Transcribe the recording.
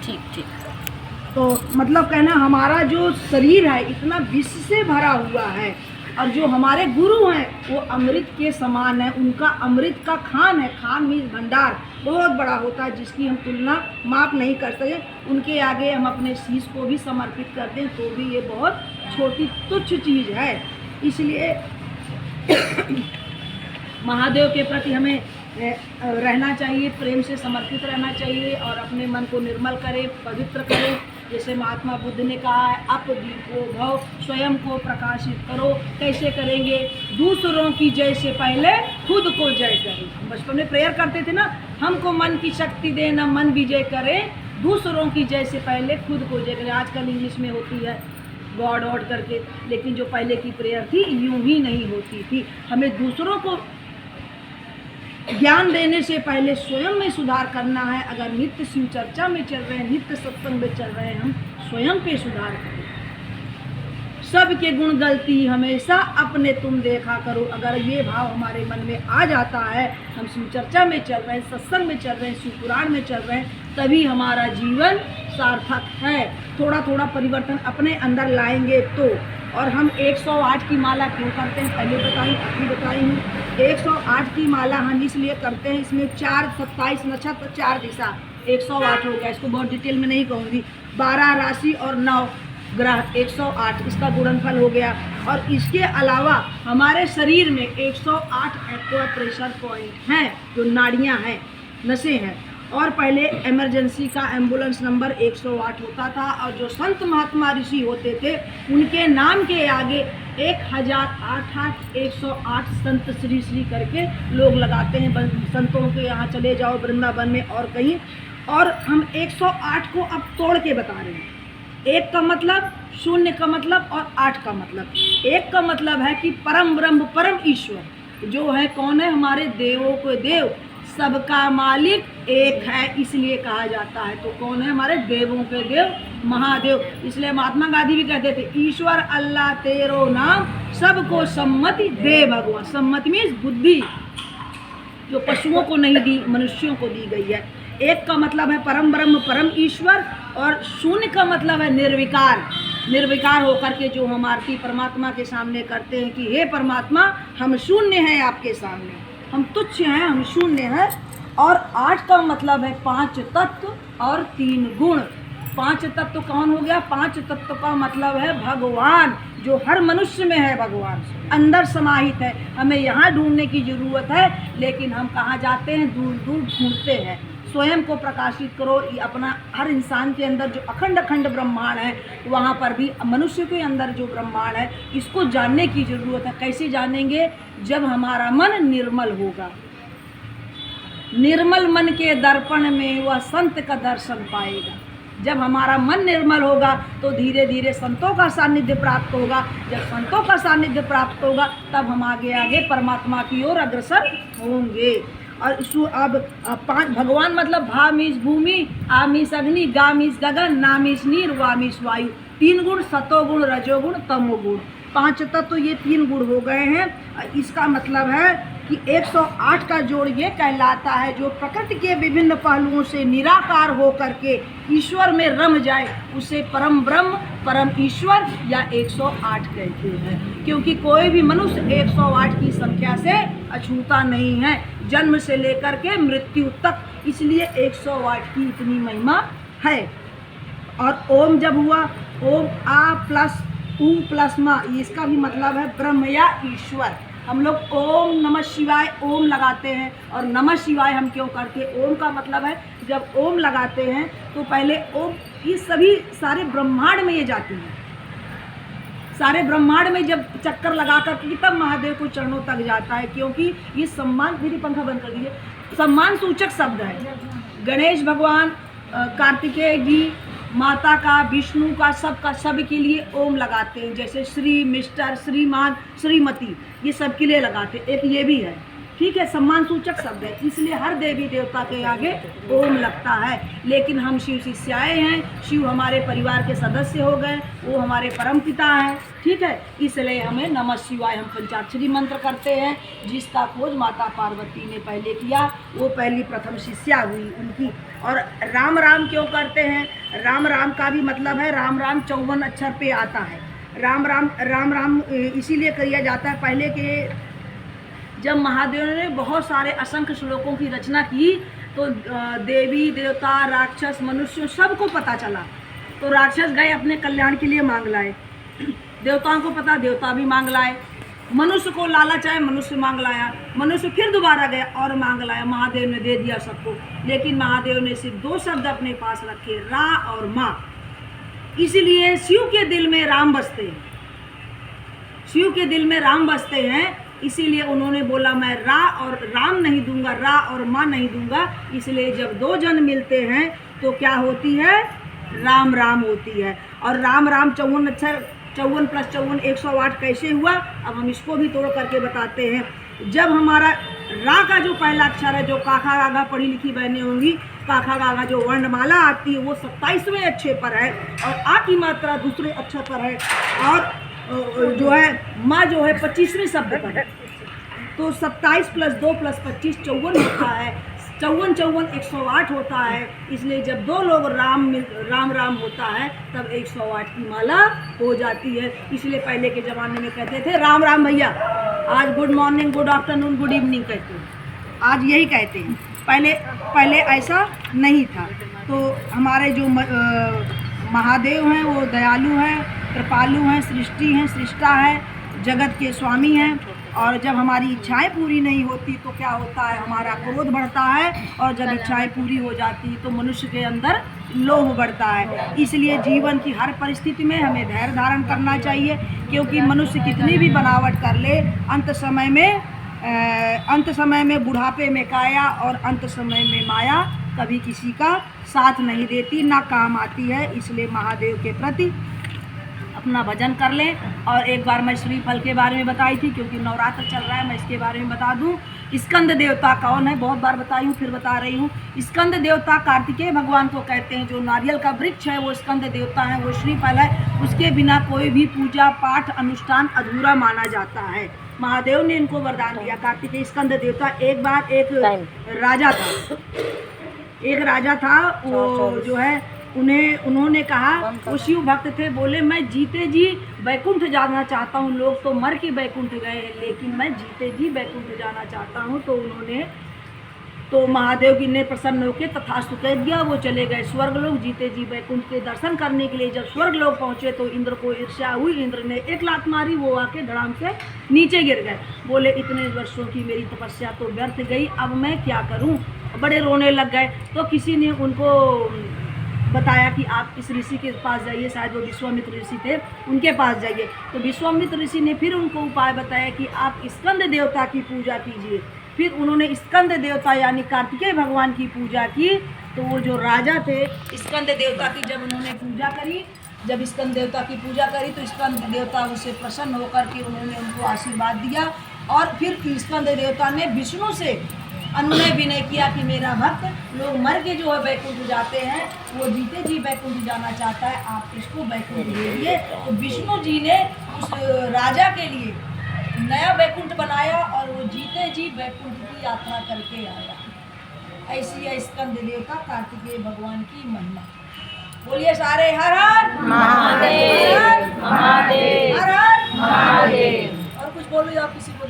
ठीक ठीक। तो मतलब कहना हमारा जो शरीर है इतना विष से भरा हुआ है, और जो हमारे गुरु हैं वो अमृत के समान है। उनका अमृत का खान है, खान मीन्स भंडार बहुत बड़ा होता है जिसकी हम तुलना माप नहीं कर सके। उनके आगे हम अपने शीश को भी समर्पित कर दें तो भी ये बहुत छोटी तुच्छ चीज़ है। इसलिए महादेव के प्रति हमें रहना चाहिए, प्रेम से समर्पित रहना चाहिए और अपने मन को निर्मल करें, पवित्र करें। जैसे महात्मा बुद्ध ने कहा है, अप दीपो भव, स्वयं को प्रकाशित करो। कैसे करेंगे? दूसरों की जय से पहले खुद को जय करें। हम बचपन में प्रेयर करते थे ना, हमको मन की शक्ति देना, मन विजय करें, दूसरों की जय से पहले खुद को जय करें। आजकल इंग्लिश में होती है गॉड ऑड करके, लेकिन जो पहले की प्रेयर थी यूं ही नहीं होती थी। हमें दूसरों को ज्ञान देने से पहले स्वयं में सुधार करना है। अगर नित्य शिव चर्चा में चल रहे हैं, नित्य सत्संग में चल रहे हैं, हम स्वयं पे सुधार करें। सबके गुण गलती हमेशा अपने तुम देखा करो। अगर ये भाव हमारे मन में आ जाता है, हम शिव चर्चा में चल रहे हैं, सत्संग में चल रहे हैं, शिव पुराण में चल रहे हैं, तभी हमारा जीवन सार्थक है। थोड़ा थोड़ा परिवर्तन अपने अंदर लाएंगे तो। और हम 108 की माला क्यों करते हैं पहले अभी बताई हूँ। 108 की माला हम इसलिए करते हैं, इसमें 4 27 नक्षत्र 4 दिशा 108 हो गया। इसको बहुत डिटेल में नहीं कहूँगी। 12 राशि और 9 ग्रह 108 इसका गुणनफल हो गया। और इसके अलावा हमारे शरीर में 108 एक्यूप्रेशर पॉइंट हैं, जो नाड़ियाँ हैं, नसें हैं। और पहले इमरजेंसी का एम्बुलेंस नंबर 108 होता था, और जो संत महात्मा ऋषि होते थे उनके नाम के आगे 1008 108 संत श्री श्री करके लोग लगाते हैं। संतों के यहाँ चले जाओ वृंदावन में और कहीं। और हम 108 को अब तोड़ के बता रहे हैं। 1 का मतलब, 0 का मतलब और 8 का मतलब। 1 का मतलब है कि परम ब्रह्म परम ईश्वर जो है, कौन है? हमारे देवों को देव, सबका मालिक एक है, इसलिए कहा जाता है। तो कौन है? हमारे देवों के देव महादेव। इसलिए महात्मा गांधी भी कहते थे, ईश्वर अल्लाह तेरो नाम, सबको सम्मति दे भगवान। सम्मति मीन्स बुद्धि, जो पशुओं को नहीं दी, मनुष्यों को दी गई है। 1 का मतलब है परम ब्रह्म परम ईश्वर, और 0 का मतलब है निर्विकार। निर्विकार होकर के जो हम आरती परमात्मा के सामने करते हैं कि हे परमात्मा, हम शून्य हैं आपके सामने, हम तुच्छ हैं, हम शून्य हैं। और 8 का मतलब है 5 तत्व और 3 गुण। 5 तत्व कौन हो गया? 5 तत्व का मतलब है भगवान, जो हर मनुष्य में है, भगवान अंदर समाहित है। हमें यहाँ ढूंढने की ज़रूरत है, लेकिन हम कहाँ जाते हैं? दूर दूर ढूंढते हैं। स्वयं को प्रकाशित करो। ये अपना हर इंसान के अंदर जो अखंड अखंड ब्रह्मांड है, वहाँ पर भी मनुष्य के अंदर जो ब्रह्मांड है, इसको जानने की ज़रूरत है। कैसे जानेंगे? जब हमारा मन निर्मल होगा। निर्मल मन के दर्पण में वह संत का दर्शन पाएगा। जब हमारा मन निर्मल होगा तो धीरे धीरे संतों का सानिध्य प्राप्त होगा। जब संतों का सानिध्य प्राप्त होगा तब हम आगे आगे परमात्मा की ओर अग्रसर होंगे। और अब 5 भगवान मतलब भा मीस भूमि, आ मीस अग्नि, गा मीस गगन, ना मीस नीर, वा मीस वायु। 3 गुण, सतोगुण, रजोगुण, तमोगुण। 5 तत्व ये 3 गुण हो गए हैं। इसका मतलब है कि 108 का जोड़ ये कहलाता है, जो प्रकृति के विभिन्न पहलुओं से निराकार हो करके ईश्वर में रम जाए, उसे परम ब्रह्म परम ईश्वर या 108 कहते हैं। क्योंकि कोई भी मनुष्य 108 की संख्या से अछूता नहीं है, जन्म से लेकर के मृत्यु तक। इसलिए 108 की इतनी महिमा है। और ओम जब हुआ, ओम आ प्लस ऊ प्लस मा, इसका भी मतलब है ब्रह्म या ईश्वर। हम लोग ओम नमः शिवाय ओम लगाते हैं। और नमः शिवाय हम क्यों करते हैं? ओम का मतलब है, जब ओम लगाते हैं तो पहले ओम, ये सभी सारे ब्रह्मांड में ये जाती है। सारे ब्रह्मांड में जब चक्कर लगा कर के तब महादेव को चरणों तक जाता है। क्योंकि ये सम्मान, मेरी पंखा बंद कर दीजिए, सम्मान सूचक शब्द है। गणेश भगवान, कार्तिकेय जी, माता का, विष्णु का, सबका, सब के लिए ओम लगाते हैं। जैसे श्री, मिस्टर, श्रीमान, श्रीमती, ये सब के लिए लगाते हैं। एक ये भी है। ठीक है, सम्मान सूचक शब्द है, इसलिए हर देवी देवता के आगे ओम लगता है। लेकिन हम शिव शिष्याएँ हैं, शिव हमारे परिवार के सदस्य हो गए, वो हमारे परम पिता हैं, ठीक है, इसलिए हमें नमः शिवाय हम पंचाक्षरी मंत्र करते हैं, जिसका खोज माता पार्वती ने पहले किया, वो पहली प्रथम शिष्या हुई उनकी। और राम राम क्यों करते हैं? राम राम का भी मतलब है राम राम 54 अक्षर पे आता है। राम राम इसीलिए किया जाता है। पहले के जब महादेव ने बहुत सारे असंख्य श्लोकों की रचना की तो देवी देवता राक्षस मनुष्य सबको पता चला, तो राक्षस गए अपने कल्याण के लिए मांग लाए, देवताओं को पता देवता भी मांग लाए, मनुष्य को लालच आया मनुष्य मांग लाया, मनुष्य फिर दोबारा गया और मांग लाया, महादेव ने दे दिया सबको। लेकिन महादेव ने सिर्फ 2 शब्द अपने पास रखे, रा और माँ। इसलिए शिव के दिल में राम बसते हैं, शिव के दिल में राम बसते हैं, इसीलिए उन्होंने बोला मैं रा और राम नहीं दूंगा, रा और माँ नहीं दूंगा। इसलिए जब 2 जन मिलते हैं तो क्या होती है? राम राम होती है। और राम राम 54 अक्षर, 54 + 54 108 कैसे हुआ? अब हम इसको भी तोड़ करके बताते हैं। जब हमारा रा का जो पहला अक्षर है, जो काखा गागा पढ़ी लिखी बहनें होंगी, काखा गागा जो वर्णमाला आती है वो 27वें अक्षर पर है, और आ की मात्रा दूसरे अक्षर पर है, और जो है माँ जो है 25वें शब्द पर है। तो 27 + 2 + 25 54 होता है, 54 108 होता है। इसलिए जब 2 लोग राम राम होता है तब 108 की माला हो जाती है। इसलिए पहले के ज़माने में कहते थे राम राम भैया, आज good morning good afternoon good evening कहते हैं, आज यही कहते हैं। पहले ऐसा नहीं था। तो हमारे जो महादेव हैं वो दयालु हैं, कृपालु हैं, सृष्टि हैं, सृष्टा है, जगत के स्वामी हैं। और जब हमारी इच्छाएं पूरी नहीं होती तो क्या होता है? हमारा क्रोध बढ़ता है, और जब इच्छाएं पूरी हो जाती तो मनुष्य के अंदर लोभ बढ़ता है। इसलिए जीवन की हर परिस्थिति में हमें धैर्य धारण करना चाहिए, क्योंकि मनुष्य कितनी भी बनावट कर ले, अंत समय में बुढ़ापे में काया और अंत समय में माया कभी किसी का साथ नहीं देती, ना काम आती है। इसलिए महादेव के प्रति अपना भजन कर लें। और एक बार मैं श्रीफल के बारे में बताई थी, क्योंकि नवरात्र चल रहा है, मैं इसके बारे में बता दूं। स्कंद देवता कौन है? बहुत बार बताई हूँ, फिर बता रही हूँ। स्कंद देवता कार्तिकेय भगवान को कहते हैं। जो नारियल का वृक्ष है वो स्कंद देवता है, वो श्रीफल है, उसके बिना कोई भी पूजा पाठ अनुष्ठान अधूरा माना जाता है। महादेव ने इनको वरदान दिया, कार्तिकेय स्कंद देवता। एक बार एक राजा था, वो जो है उन्होंने कहा, वो शिव भक्त थे, बोले मैं जीते जी बैकुंठ जाना चाहता हूँ। लोग तो मर के बैकुंठ गए हैं, लेकिन मैं जीते जी बैकुंठ जाना चाहता हूँ। तो महादेव जी ने प्रसन्न होकर तथास्तु कह दिया। वो चले गए स्वर्ग लोग जीते जी बैकुंठ के दर्शन करने के लिए। जब स्वर्ग लोग पहुँचे तो इंद्र को ईर्ष्या हुई, इंद्र ने एक लात मारी, वो आके धड़ाम से नीचे गिर गए। बोले इतने वर्षों की मेरी तपस्या तो व्यर्थ गई, अब मैं क्या करूँ? बड़े रोने लग गए। तो किसी ने उनको बताया कि आप इस ऋषि के पास जाइए, शायद वो विश्वामित्र ऋषि थे, उनके पास जाइए। तो विश्वामित्र ऋषि ने फिर उनको उपाय बताया कि आप स्कंद देवता की पूजा कीजिए। फिर उन्होंने स्कंद देवता यानी कार्तिकेय भगवान की पूजा की। तो वो जो राजा थे, स्कंद देवता की जब उन्होंने पूजा करी, जब स्कंद देवता की पूजा करी तो स्कंद देवता उससे प्रसन्न होकर के उन्होंने उनको आशीर्वाद दिया। और फिर स्कंद देवता ने विष्णु से अनुनय विनय किया कि मेरा भक्त लोग मर के जो है बैकुंठ जाते हैं, वो जीते जी बैकुंठ जाना चाहता है, आप इसको बैकुंठ दे दिए। तो विष्णु जी ने उस राजा के लिए नया बैकुंठ बनाया और वो जीते जी बैकुंठ की यात्रा करके आया। ऐसी है स्कंद देवता कार्तिकेय भगवान की महिमा। बोलिए सारे हर हर महादेव, हर हर महादेव, हर हर महादेव। और कुछ बोलो आप किसी को।